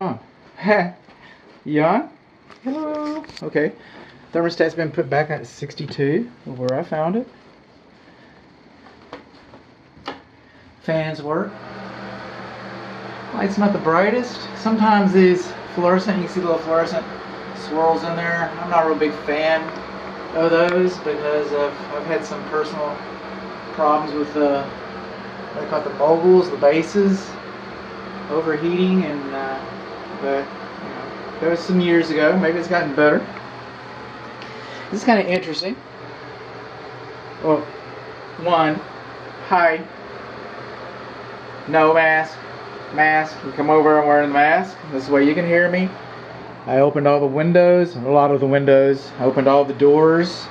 Oh. You on? Hello. Okay. Thermostat's been put back at 62, where I found it. Fans work. Light's not the brightest. Sometimes these fluorescent, you can see little fluorescent swirls in there. I'm not a real big fan of those because I've had some personal problems with what they call it, the moguls, the bases, overheating, and but that was some years ago. Maybe it's gotten better. This is kind of interesting. Well, one, hi, no mask, mask. You come over, I'm wearing the mask. This way you can hear me. I opened all the windows, a lot of the windows. I opened all the doors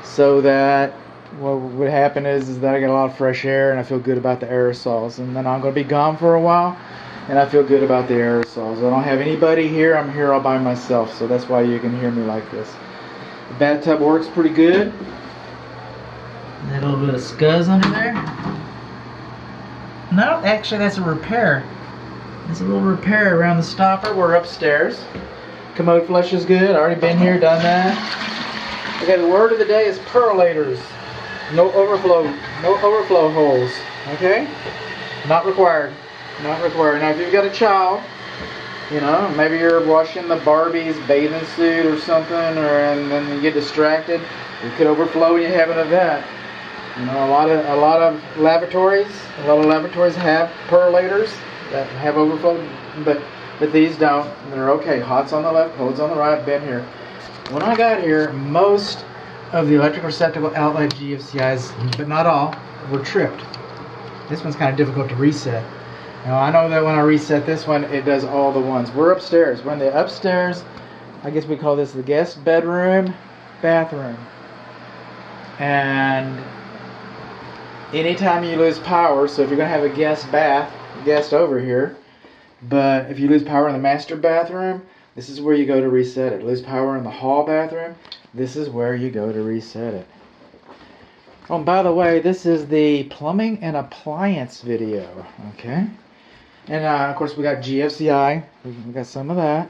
so that what would happen is that I get a lot of fresh air and I feel good about the aerosols. And then I'm going to be gone for a while and I feel good about the aerosols. I don't have anybody here. I'm here all by myself, so that's why you can hear me like this. The bathtub works pretty good. A little bit of scuzz under there. No, actually that's a repair. There's a little repair around the stopper. We're upstairs. Commode flush is good. Already been here, done that. Okay, the word of the day is percolators. No overflow holes. Okay? Not required. Not required. Now if you've got a child, you know, maybe you're washing the Barbie's bathing suit or something, and then you get distracted, it could overflow and you have an event. You know, a lot of lavatories have percolators that have overflow, but these don't. They're okay. Hot's on the left, cold's on the right. Been here. When I got here, most of the electric receptacle outlet GFCIs, but not all, were tripped. This one's kind of difficult to reset. Now I know that when I reset this one, it does all the ones. We're upstairs. We're in the upstairs. I guess we call this the guest bedroom, bathroom. And anytime you lose power, so if you're going to have a guest over here, but if you lose power in the master bathroom, this is where you go to reset it. Lose power in the hall bathroom, this is where you go to reset it. Oh, and by the way, this is the plumbing and appliance video, okay? And of course we got GFCI, we got some of that.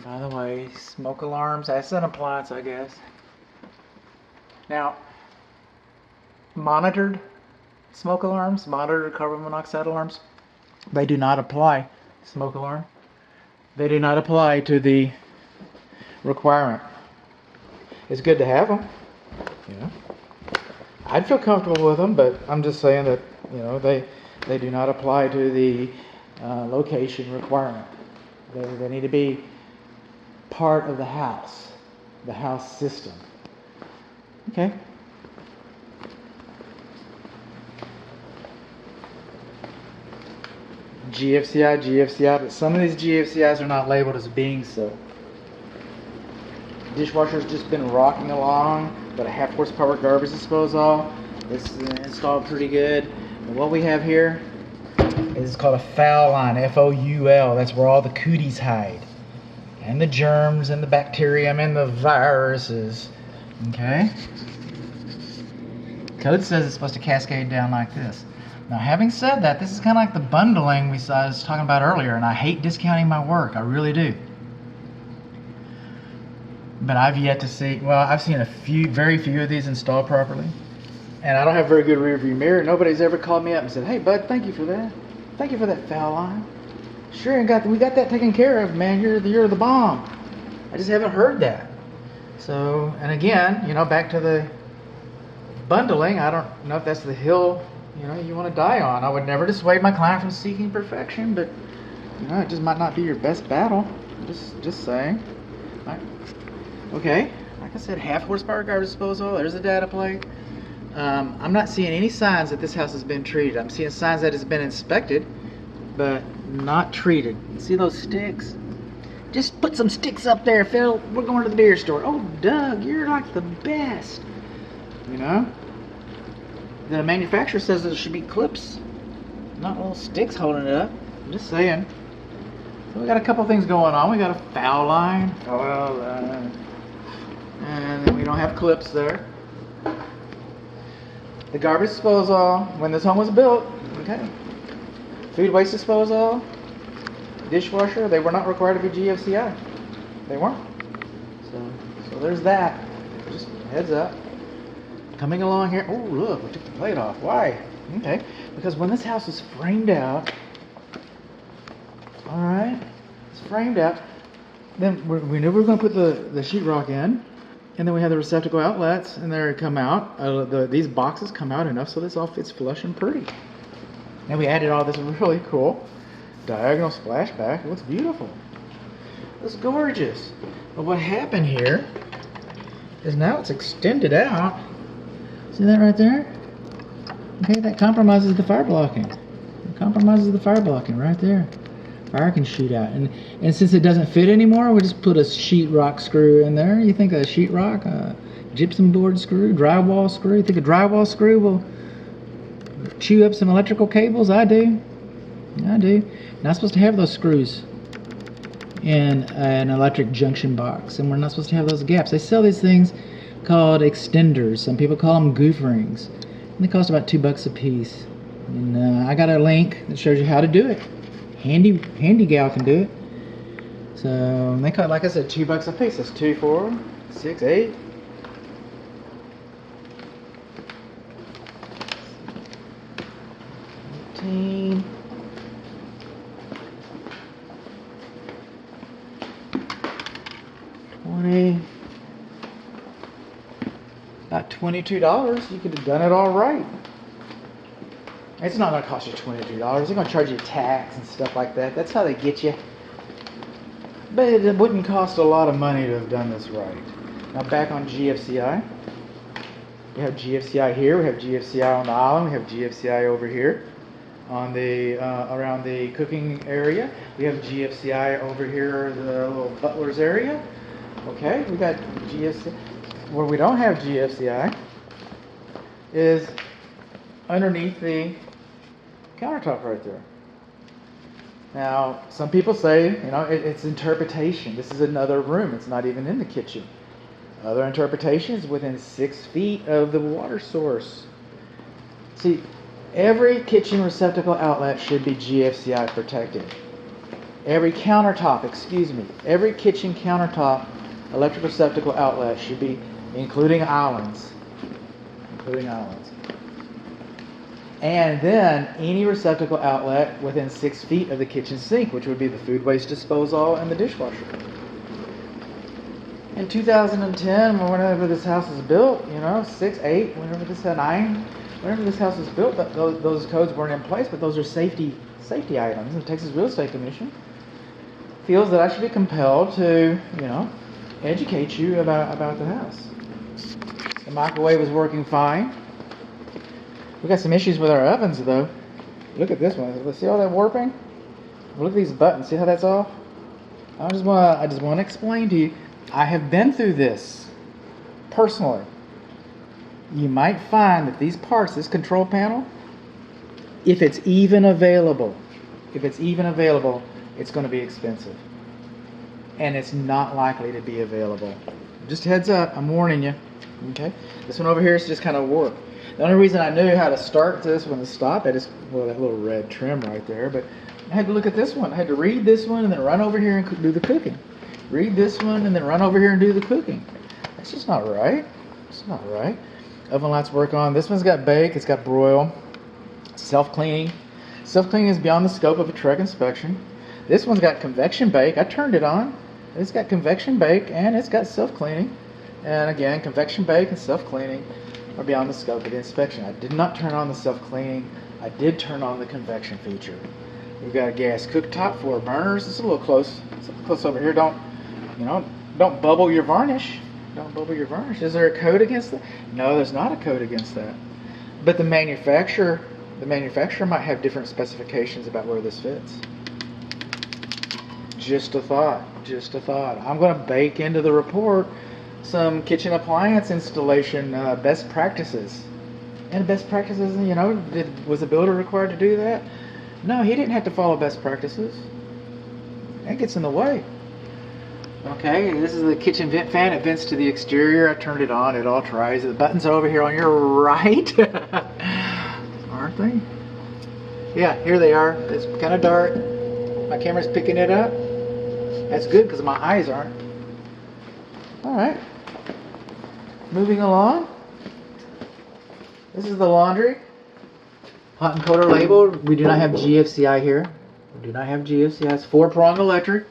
By the way, smoke alarms, that's an appliance, I guess. Now, monitored smoke alarms, monitored carbon monoxide alarms, they do not apply. Smoke alarm, they do not apply to the requirement. It's good to have them, you know. I'd feel comfortable with them, but I'm just saying that, you know, they do not apply to the location requirement. They need to be part of the house system. Okay. GFCI, but some of these GFCIs are not labeled as being so. Dishwasher's just been rocking along. Got a 1/2 horsepower garbage disposal. This is installed pretty good. And what we have here is called a foul line, F-O-U-L. That's where all the cooties hide, and the germs, and the bacterium, and the viruses. Okay. Code says it's supposed to cascade down like this. Now, having said that, this is kind of like the bundling I was talking about earlier, and I hate discounting my work. I really do. But I've yet to see, well, I've seen very few of these installed properly. And I don't have a very good rear view mirror. Nobody's ever called me up and said, hey, bud, thank you for that. Thank you for that foul line. Sure, we got that taken care of, man. You're the bomb. I just haven't heard that. So, and again, you know, back to the bundling, I don't know if that's the hill, you know, you want to die on. I would never dissuade my client from seeking perfection, but, you know, it just might not be your best battle. Just saying. Right. Okay, like I said, 1/2 horsepower garbage disposal. There's the data plate. I'm not seeing any signs that this house has been treated. I'm seeing signs that it's been inspected, but not treated. See those sticks? Just put some sticks up there, Phil. We're going to the beer store. Oh, Doug, you're like the best. You know? The manufacturer says there should be clips, not little sticks holding it up. I'm just saying. So we got a couple things going on. We got a foul line. And then we don't have clips there. The garbage disposal, when this home was built, okay, food waste disposal, dishwasher, they were not required to be GFCI. They weren't. So there's that. Just heads up. Coming along here. Oh, look, we took the plate off. Why? Okay. Because when this house was framed out, all right, it's framed out, then we knew we were going to put the sheetrock in, and then we had the receptacle outlets, and there come out, these boxes come out enough so this all fits flush and pretty. And we added all this really cool diagonal splashback. It looks beautiful. It's gorgeous. But what happened here is now it's extended out. See that right there? Okay, that compromises the fire blocking. It compromises the fire blocking right there. Fire can shoot out. And since it doesn't fit anymore, we just put a sheetrock screw in there. You think a sheetrock, a gypsum board screw, drywall screw? You think a drywall screw will chew up some electrical cables? I do. Not supposed to have those screws in an electric junction box, and we're not supposed to have those gaps. They sell these things called extenders. Some people call them goof rings, and they cost about $2 a piece. And I got a link that shows you how to do it. Handy gal can do it. So they cost, like I said, $2 a piece. That's 2, 4, 6, 8. 18. 20. About $22. You could have done it all right. It's not going to cost you $22. They're going to charge you tax and stuff like that. That's how they get you. But it wouldn't cost a lot of money to have done this right. Now back on GFCI. We have GFCI here. We have GFCI on the island. We have GFCI over here on the around the cooking area. We have GFCI over here, the little butler's area. Okay, we got GFCI. Where we don't have GFCI is underneath the countertop right there. Now, some people say, it's interpretation. This is another room. It's not even in the kitchen. Other interpretation is within 6 feet of the water source. See, every kitchen receptacle outlet should be GFCI protected. Every kitchen countertop electric receptacle outlet should be, including islands. And then any receptacle outlet within 6 feet of the kitchen sink, which would be the food waste disposal and the dishwasher. In 2010, whenever this house was built, 6, 8, whenever this 9, whenever this house was built, those codes weren't in place, but those are safety items. The Texas Real Estate Commission feels that I should be compelled to, educate you about the house. The microwave is working fine. We got some issues with our ovens though. Look at this one. See all that warping? Look at these buttons. See how that's off? I just want to explain to you. I have been through this personally. You might find that these parts, this control panel, if it's even available, it's going to be expensive. And it's not likely to be available. Just heads up, I'm warning you. Okay? This one over here is just kind of warped. The only reason I knew how to start this one to stop it is, that little red trim right there. But I had to look at this one. I had to read this one and then run over here and do the cooking. Read this one and then run over here and do the cooking. That's just not right. It's not right. Oven lights work on. This one's got bake. It's got broil. Self-cleaning. Self-cleaning is beyond the scope of a truck inspection. This one's got convection bake. I turned it on. It's got convection bake and it's got self-cleaning. And again, convection bake and self-cleaning are beyond the scope of the inspection. I did not turn on the self-cleaning. I did turn on the convection feature. We've got a gas cooktop, 4 burners. It's a little close. It's a little close over here. Don't bubble your varnish. Don't bubble your varnish. Is there a code against that? No, there's not a code against that. But the manufacturer might have different specifications about where this fits. Just a thought. I'm going to bake into the report some kitchen appliance installation best practices. And best practices, was the builder required to do that? No, he didn't have to follow best practices. That gets in the way. Okay, this is the kitchen vent fan. It vents to the exterior. I turned it on. It all tries. The buttons are over here on your right. Aren't they? Yeah, here they are. It's kind of dark. My camera's picking it up. That's good because my eyes aren't. All right. Moving along. This is the laundry. Hot and cold are labeled. We do not have GFCI here. We do not have GFCI. It's 4-prong electric.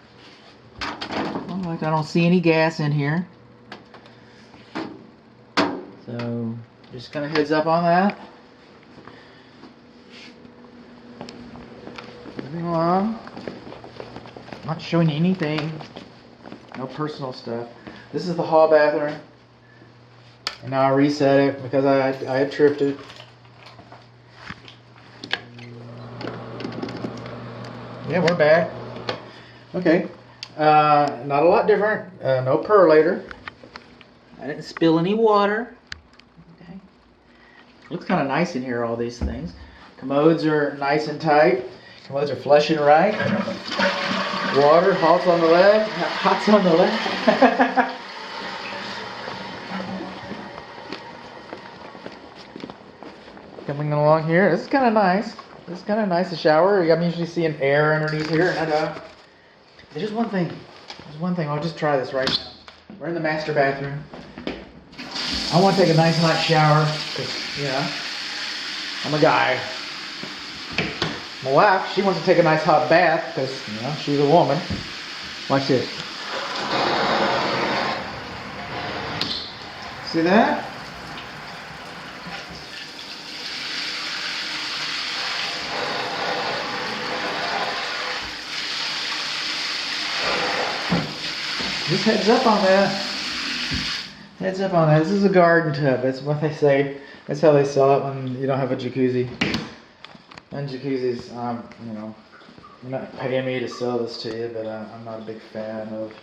I don't see any gas in here. So just kind of heads up on that. Moving along. Not showing you anything. No personal stuff. This is the hall bathroom. And now I reset it because I had tripped it. Yeah, we're back. Okay. Not a lot different. No percolator. I didn't spill any water. Okay. Looks kind of nice in here, all these things. Commodes are nice and tight. Commodes are flush and right. Water, hot's on the left. Hot's on the left. Coming along here. This is kind of nice. This is kind of nice. A shower. I'm usually seeing air underneath here. There's just one thing. There's one thing. I'll just try this right now. We're in the master bathroom. I want to take a nice hot shower because, you know, I'm a guy. My wife, she wants to take a nice hot bath because, you know, she's a woman. Watch this. See that? Just heads up on that. Heads up on that. This is a garden tub. That's what they say. That's how they sell it when you don't have a jacuzzi. And jacuzzis, you know, you're not paying me to sell this to you, but I'm not a big fan of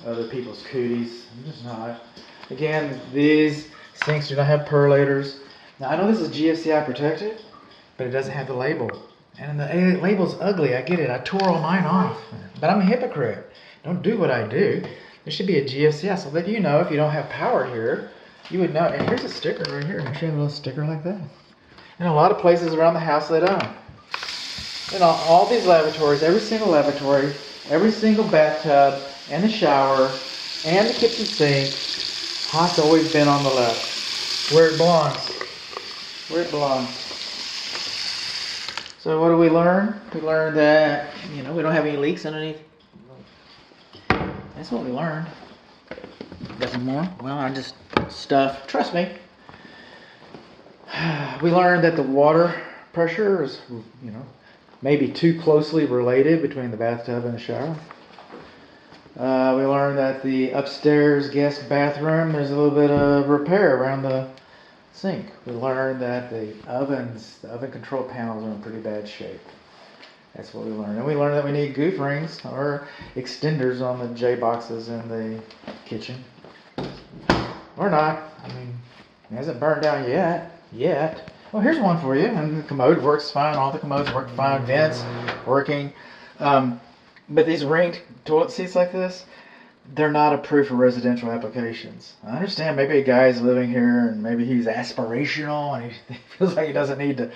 other people's cooties. I'm just not. Again, these sinks do not have percolators. Now, I know this is GFCI protected, but it doesn't have the label. And the label's ugly. I get it. I tore all mine off. But I'm a hypocrite. Don't do what I do. There should be a GFCI, so that you know if you don't have power here, you would know. And here's a sticker right here. I should have a little sticker like that. And a lot of places around the house they don't. You know, all these lavatories, every single lavatory, every single bathtub, and the shower, and the kitchen sink, hot's always been on the left, where it belongs. Where it belongs. So what do we learn? We learned that, you know, we don't have any leaks underneath. That's what we learned. Got some more? Well, I just stuff. Trust me. We learned that the water pressure is, you know, maybe too closely related between the bathtub and the shower. We learned that the upstairs guest bathroom, there's a little bit of repair around the sink. We learned that the oven control panels are in pretty bad shape. That's what we learned. And we learned that we need goof rings or extenders on the J boxes in the kitchen. Or not. I mean, it hasn't burned down yet. Well, here's one for you. And the commode works fine. All the commodes work fine. Vents working. But these ringed toilet seats like this, they're not approved for residential applications. I understand maybe a guy's living here and maybe he's aspirational and he feels like he doesn't need to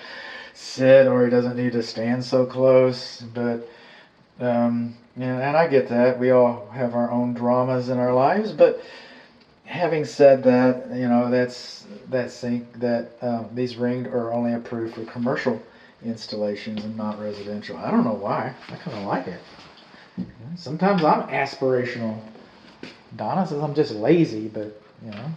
sit or he doesn't need to stand so close. But, yeah, and I get that. We all have our own dramas in our lives. But having said that, you know, that sink, these ringed are only approved for commercial installations and not residential. I don't know why. I kind of like it. Sometimes I'm aspirational. Donna says I'm just lazy, but, you know,